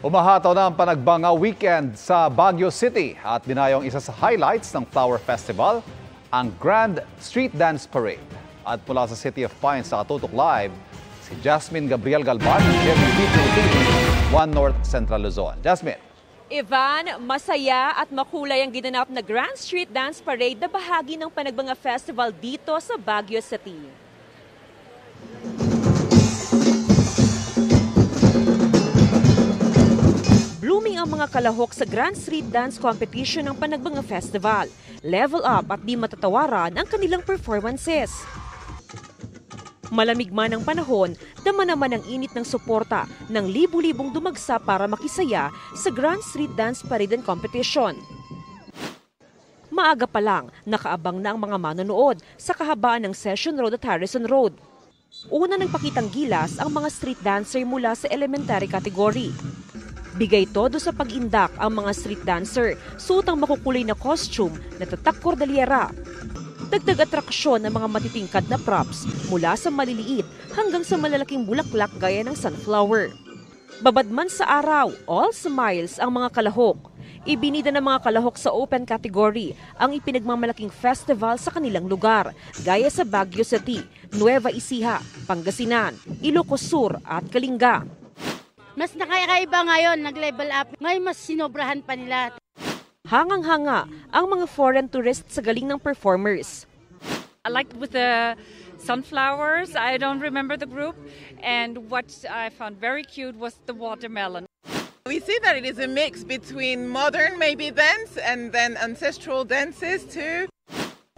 Umahataw na ang Panagbanga Weekend sa Baguio City at dinayong isa sa highlights ng Flower Festival, ang Grand Street Dance Parade. At mula sa City of Pines sa Katutok Live, si Jasmine Gabriel Galban ng GMA Regional TV, 1 North Central Luzon. Jasmine. Ivan, masaya at makulay ang ginanap na Grand Street Dance Parade na bahagi ng Panagbanga Festival dito sa Baguio City. Blooming ang mga kalahok sa Grand Street Dance Competition ng Panagbanga Festival. Level up at di matatawaran ang kanilang performances. Malamig man ang panahon, dama naman ang init ng suporta ng libu-libong dumagsa para makisaya sa Grand Street Dance Parade and Competition. Maaga pa lang, nakaabang na ang mga manonood sa kahabaan ng Session Road at Harrison Road. Una nang pakitang gilas ang mga street dancer mula sa elementary category. Bigay todo sa pag-indak ang mga street dancer, suot ang makukulay na costume na tatak kordalyera. Dagdag atraksyon ang mga matitingkad na props mula sa maliliit hanggang sa malalaking bulaklak gaya ng sunflower. Babad man sa araw, all smiles ang mga kalahok. Ibinida ng mga kalahok sa open category ang ipinagmamalaking festival sa kanilang lugar, gaya sa Baguio City, Nueva Ecija, Pangasinan, Ilocos Sur at Kalinga. Mas nakakaiba ngayon, nag-level up. Ngayon mas sinobrahan pa nila. Hangang-hanga ang mga foreign tourists sa galing ng performers. I liked with the sunflowers. I don't remember the group. And what I found very cute was the watermelon. We see that it is a mix between modern maybe dance and then ancestral dances too.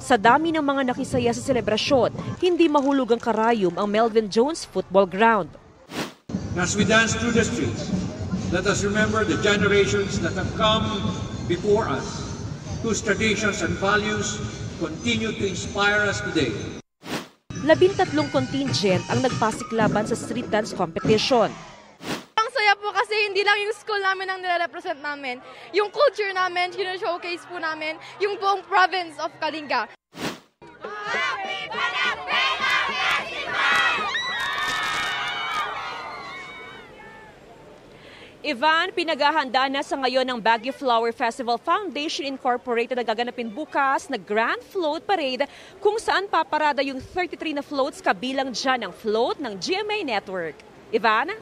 Sa dami ng mga nakisaya sa selebrasyon, hindi mahulog ang karayom ang Melvin Jones Football Ground. As we dance through the streets, let us remember the generations that have come before us, whose traditions and values continue to inspire us today. 13 contingent ang nagpasiklaban sa street dance competition. Ang saya po kasi hindi lang yung school namin ang nire-represent namin. Yung culture namin, showcase po namin yung buong province of Kalinga. Ivan, pinaghahanda na sa ngayon ng Baguio Flower Festival Foundation Incorporated na gaganapin bukas na Grand Float Parade kung saan paparada yung 33 na floats kabilang dyan ang float ng GMA Network. Ivan?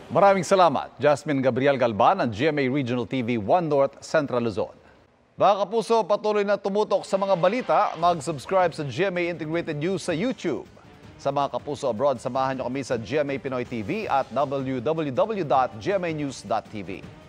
Maraming salamat, Jasmine Gabriel Galban ng GMA Regional TV 1 North Central Luzon. Mga kapuso, patuloy na tumutok sa mga balita, mag-subscribe sa GMA Integrated News sa YouTube. Sa mga kapuso abroad, samahan niyo kami sa GMA Pinoy TV at www.gmanews.tv.